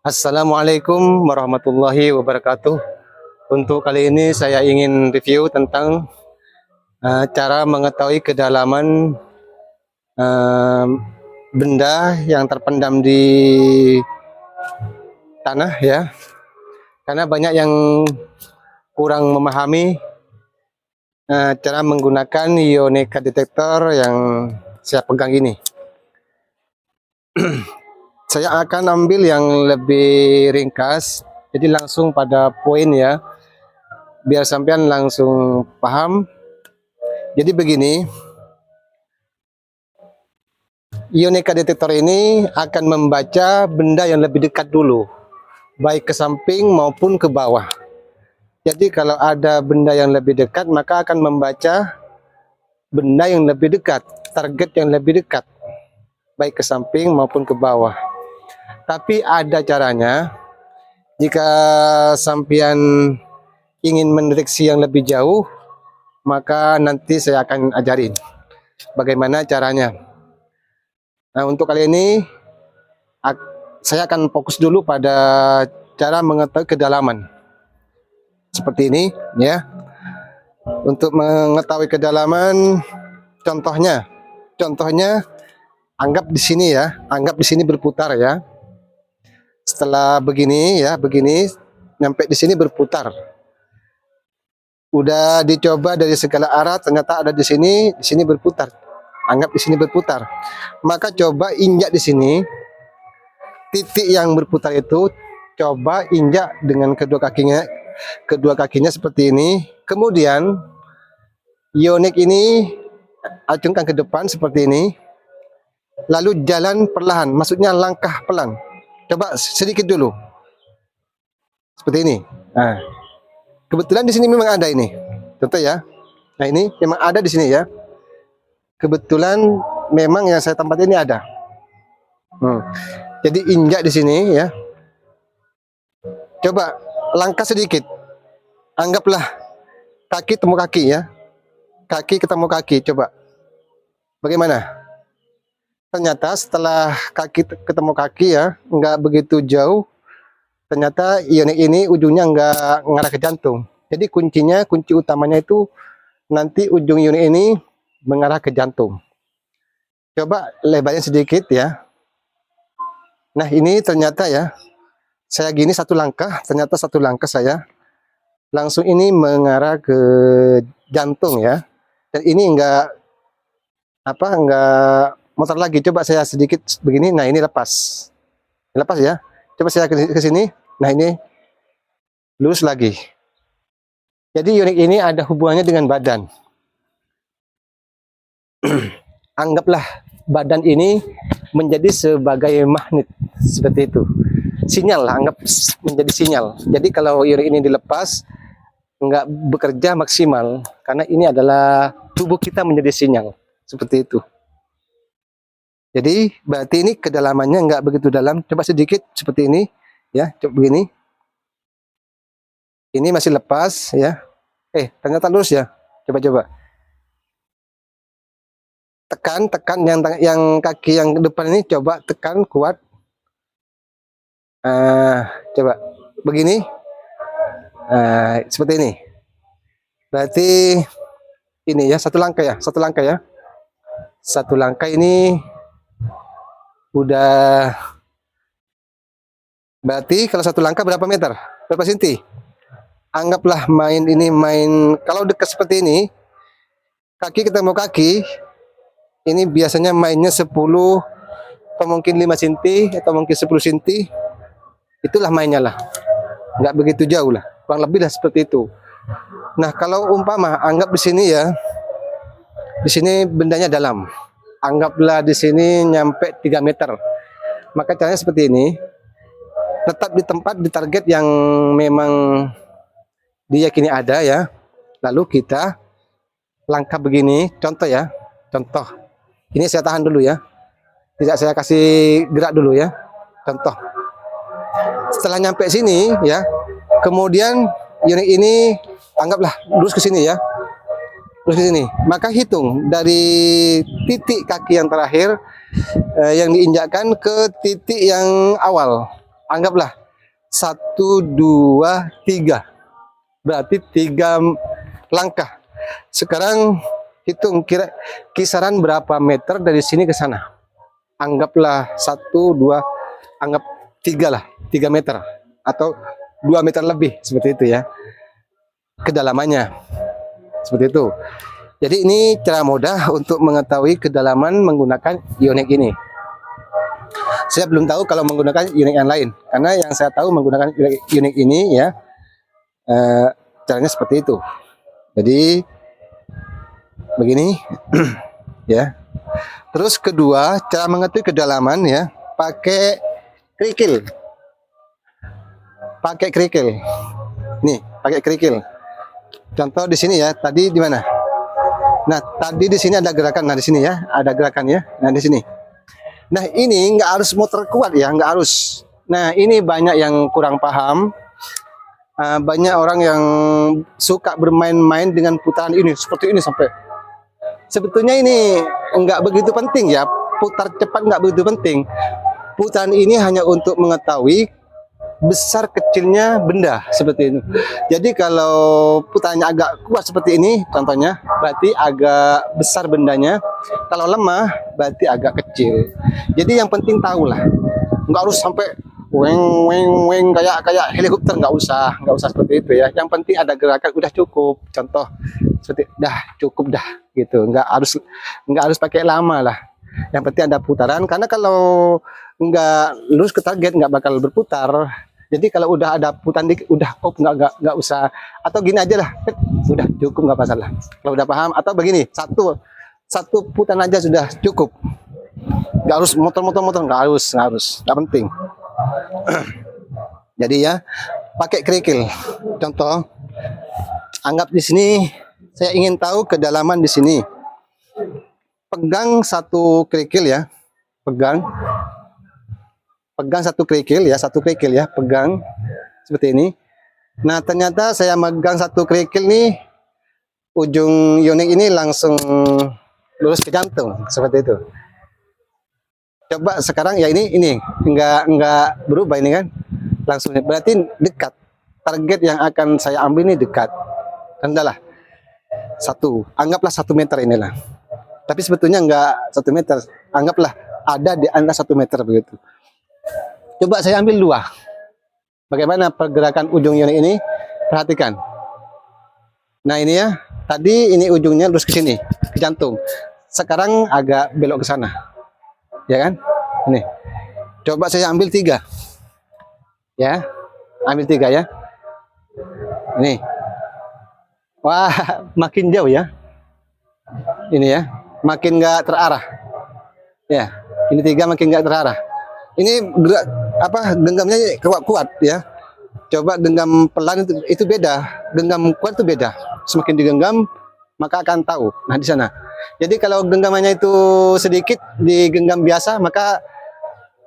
Assalamualaikum warahmatullahi wabarakatuh. Untuk kali ini saya ingin review tentang cara mengetahui kedalaman benda yang terpendam di tanah ya. Karena banyak yang kurang memahami cara menggunakan ionika detektor yang saya pegang ini. Saya akan ambil yang lebih ringkas, jadi langsung pada poin ya, biar sampean langsung paham. Jadi begini, ionika detektor ini akan membaca benda yang lebih dekat dulu, baik ke samping maupun ke bawah. Jadi kalau ada benda yang lebih dekat, maka akan membaca benda yang lebih dekat, target yang lebih dekat, baik ke samping maupun ke bawah. Tapi ada caranya, jika sampean ingin mendeteksi yang lebih jauh, maka nanti saya akan ajarin bagaimana caranya. Nah, untuk kali ini saya akan fokus dulu pada cara mengetahui kedalaman. Seperti ini ya. Untuk mengetahui kedalaman, contohnya anggap di sini ya, anggap di sini berputar ya. Setelah begini ya, begini nyampe di sini berputar. Udah dicoba dari segala arah, ternyata ada di sini berputar. Anggap di sini berputar. Maka coba injak di sini. Titik yang berputar itu coba injak dengan kedua kakinya seperti ini. Kemudian ionik ini acungkan ke depan seperti ini. Lalu jalan perlahan, maksudnya langkah pelan. Coba sedikit dulu, seperti ini. Nah, kebetulan di sini memang ada ini, contoh ya. Nah ini memang ada di sini ya. Kebetulan memang yang saya tempat ini ada. Jadi injak di sini ya. Coba langkah sedikit. Anggaplah kaki temu kaki ya. Kaki ketemu kaki. Coba. Bagaimana? Ternyata setelah kaki ketemu kaki ya, nggak begitu jauh. Ternyata ionik ini ujungnya nggak mengarah ke jantung. Jadi kunci utamanya itu nanti ujung ionik ini mengarah ke jantung. Coba lebarnya sedikit ya. Nah ini ternyata ya, saya gini satu langkah, ternyata satu langkah saya langsung ini mengarah ke jantung ya. Dan ini enggak motor lagi. Coba saya sedikit begini. Nah ini lepas ya. Coba saya ke sini. Nah ini lurus lagi. Jadi ionik ini ada hubungannya dengan badan. Anggaplah badan ini menjadi sebagai magnet seperti itu. Sinyal lah, anggap menjadi sinyal. Jadi kalau ionik ini dilepas, nggak bekerja maksimal karena ini adalah tubuh kita menjadi sinyal seperti itu. Jadi berarti ini kedalamannya nggak begitu dalam. Coba sedikit seperti ini ya, coba begini. Ini masih lepas ya. Ternyata lurus ya. Coba tekan yang kaki yang depan ini, coba tekan kuat. Coba begini. Seperti ini. Berarti ini ya, satu langkah ya. Satu langkah ini udah, berarti kalau satu langkah berapa meter? Berapa senti? Anggaplah kalau dekat seperti ini, kaki ketemu kaki, ini biasanya mainnya 10 atau mungkin 5 cm atau mungkin 10 cm. Itulah mainnya lah. Nggak begitu jauh lah. Kurang lebih lah seperti itu. Nah, kalau umpama anggap di sini ya. Di sini bendanya dalam. Anggaplah di sini nyampe 3 meter. Maka caranya seperti ini. Tetap di tempat, di target yang memang diyakini ada ya. Lalu kita langkah begini, contoh ya. Contoh. Ini saya tahan dulu ya. Tidak saya kasih gerak dulu ya. Contoh. Setelah nyampe sini ya. Kemudian ionik ini anggaplah lurus ke sini ya. lurus ke sini. Maka hitung dari titik kaki yang terakhir yang diinjakkan ke titik yang awal. Anggaplah 1, 2, 3. Berarti 3 langkah. Sekarang hitung kira kisaran berapa meter dari sini ke sana. Anggaplah 1, 2, anggap 3 lah, 3 meter atau 2 meter lebih, seperti itu ya kedalamannya, seperti itu. Jadi ini cara mudah untuk mengetahui kedalaman menggunakan Yonex ini. Saya belum tahu kalau menggunakan Yonex yang lain, karena yang saya tahu menggunakan Yonex ini ya caranya seperti itu. Jadi begini ya. Terus kedua, cara mengetahui kedalaman ya, pakai kerikil. Pakai kerikil. Nih, pakai kerikil. Contoh di sini ya, tadi di mana? Nah, tadi di sini ada gerakan. Nah, di sini ya, ada gerakan ya. Nah, di sini. Nah, ini nggak harus muter kuat ya, nggak harus. Nah, ini banyak yang kurang paham. Banyak orang yang suka bermain-main dengan putaran ini seperti ini sampai. Sebetulnya ini nggak begitu penting ya, putar cepat nggak begitu penting. Putaran ini hanya untuk mengetahui besar kecilnya benda seperti ini. Jadi kalau putarannya agak kuat seperti ini, contohnya berarti agak besar bendanya. Kalau lemah berarti agak kecil. Jadi yang penting tahulah, nggak harus sampai weng weng weng kayak helikopter, nggak usah seperti itu ya. Yang penting ada gerakan udah cukup. Contoh seperti cukup dah gitu, nggak harus pakai lama lah. Yang penting ada putaran, karena kalau nggak lurus ke target nggak bakal berputar. Jadi kalau udah ada putaran dikit udah nggak usah, atau gini aja lah, udah cukup nggak masalah. Kalau udah paham, atau begini satu putaran aja sudah cukup. Nggak harus motor nggak harus, nggak penting. Jadi ya pakai kerikil. Contoh, anggap di sini saya ingin tahu kedalaman di sini. Pegang satu kerikil ya, pegang satu kerikil ya, pegang seperti ini. Nah, ternyata saya megang satu kerikil nih, ujung Yonex ini langsung lurus ke jantung seperti itu. Coba sekarang ya ini enggak berubah ini kan, langsung berarti dekat. Target yang akan saya ambil ini dekat. Adalah anggaplah 1 meter inilah. Tapi sebetulnya enggak 1 meter, anggaplah ada di antara 1 meter begitu. Coba saya ambil 2. Bagaimana pergerakan ujung Yonex ini? Perhatikan. Nah ini ya, tadi ini ujungnya lurus ke sini, ke jantung. Sekarang agak belok ke sana. Ya kan? Ini. Coba saya ambil 3. Ya. Ambil 3 ya. Ini. Wah, makin jauh ya. Ini ya. Makin nggak terarah. Ya. Ini 3 makin nggak terarah. Ini genggamnya kuat ya. Coba genggam pelan itu beda. Genggam kuat itu beda. Semakin digenggam maka akan tahu. Nah, di sana. Jadi kalau genggamannya itu sedikit, digenggam biasa, maka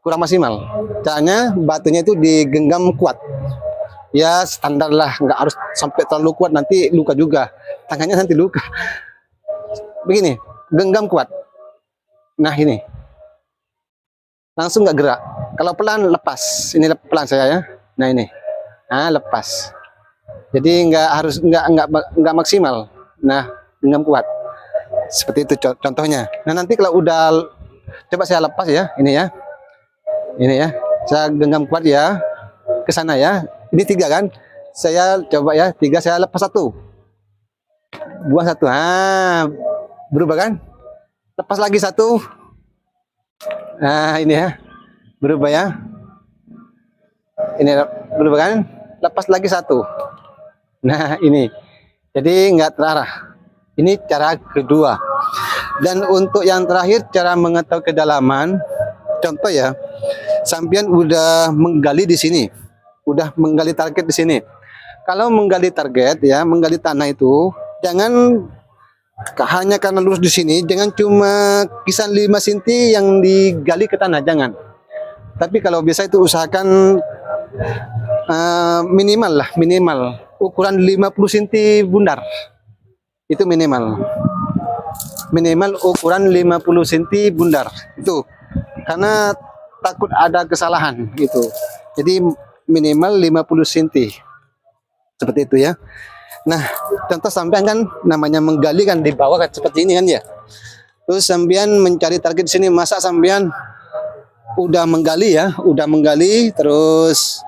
kurang maksimal. Caranya batunya itu digenggam kuat. Ya standar lah, nggak harus sampai terlalu kuat, nanti luka juga. Tangannya nanti luka. Begini, genggam kuat. Nah ini. Langsung nggak gerak. Kalau pelan, lepas. Ini pelan saya ya. Nah ini. Nah, lepas. Jadi nggak maksimal. Nah, genggam kuat. Seperti itu contohnya. Nah, nanti kalau udah, coba saya lepas ya, ini ya. Ini ya. Saya genggam kuat ya. Ke sana ya. Ini 3 kan? Saya coba ya, 3 saya lepas 1. Buang 1. Ah, berubah kan? Lepas lagi 1. Nah, ini ya. Berubah ya. Ini berubah kan? Lepas lagi 1. Nah, ini. Jadi nggak terarah. Ini cara kedua. Dan untuk yang terakhir, cara mengetahui kedalaman. Contoh ya, sampean udah menggali di sini, udah menggali target di sini. Kalau menggali target ya, menggali tanah itu, jangan hanya karena lurus di sini, jangan cuma kisaran 5 cm yang digali ke tanah, jangan. Tapi kalau biasa itu usahakan minimal ukuran 50 cm bundar. Itu minimal ukuran 50 cm bundar itu, karena takut ada kesalahan gitu. Jadi minimal 50 cm seperti itu ya. Nah, contoh sampean kan namanya menggali kan di bawah kan seperti ini kan ya. Terus sampean mencari target di sini, masa sampean udah menggali ya, udah menggali terus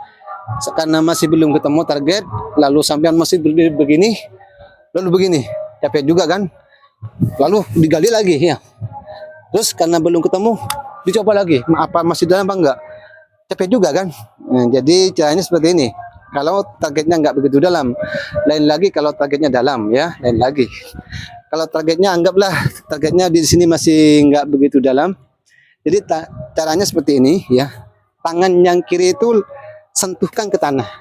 karena masih belum ketemu target, lalu sampean masih berdiri begini, lalu begini, capek juga kan? Lalu digali lagi ya. Terus karena belum ketemu, dicoba lagi, apa masih dalam apa enggak? Capek juga kan? Nah, jadi caranya seperti ini. Kalau targetnya nggak begitu dalam, lain lagi kalau targetnya dalam ya, lain lagi. Kalau targetnya anggaplah targetnya di sini masih nggak begitu dalam, jadi caranya seperti ini ya. Tangan yang kiri itu sentuhkan ke tanah,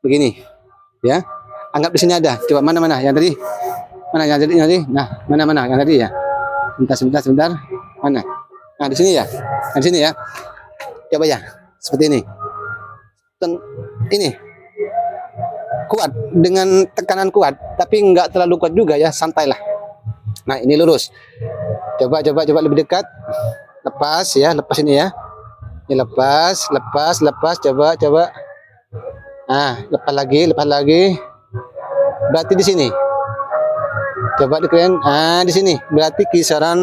begini ya. Anggap di sini ada. Coba mana yang tadi? Mana yang tadi? Nah, mana yang tadi ya? Sebentar. Mana? Nah di sini ya. Nah, di sini ya. Coba ya, seperti ini. Ini kuat dengan tekanan kuat, tapi nggak terlalu kuat juga ya, santailah. Nah ini lurus. Coba lebih dekat. Lepas ya, lepas ini ya. Ini lepas. Coba. Nah, lepas lagi. Berarti di sini. Coba dikeren. Ah di sini. Berarti kisaran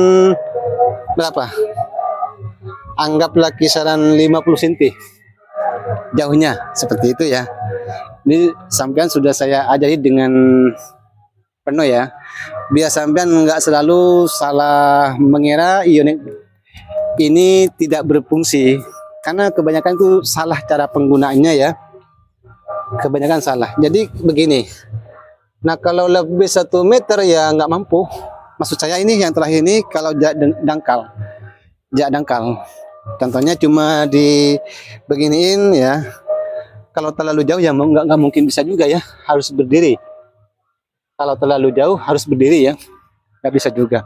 berapa? Anggaplah kisaran 50 cm. Jauhnya seperti itu ya. Ini sampean sudah saya ajari dengan penuh ya, biar sampean nggak selalu salah mengira ionik ini tidak berfungsi, karena kebanyakan itu salah cara penggunaannya ya, kebanyakan salah. Jadi begini, nah kalau lebih 1 meter ya nggak mampu, maksud saya ini yang terakhir ini kalau jak dangkal. Contohnya cuma di beginiin ya. Kalau terlalu jauh ya nggak mungkin bisa juga ya, harus berdiri. Kalau terlalu jauh harus berdiri ya, nggak bisa juga.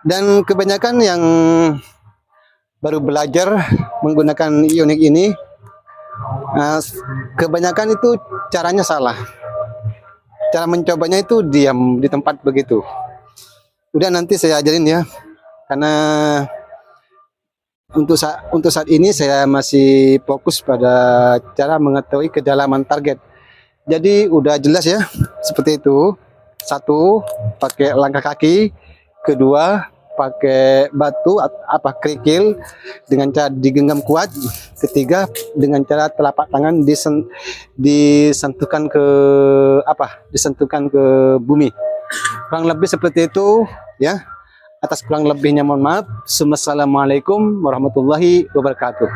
Dan kebanyakan yang baru belajar menggunakan ionik ini, kebanyakan itu caranya salah. Cara mencobanya itu diam di tempat begitu. Udah nanti saya ajarin ya, karena untuk saat ini saya masih fokus pada cara mengetahui kedalaman target. Jadi udah jelas ya, seperti itu. 1, pakai langkah kaki. 2, pakai batu kerikil dengan cara digenggam kuat. 3, dengan cara telapak tangan disentuhkan ke bumi. Kurang lebih seperti itu ya. Atas kurang lebihnya mohon maaf. Assalamualaikum warahmatullahi wabarakatuh.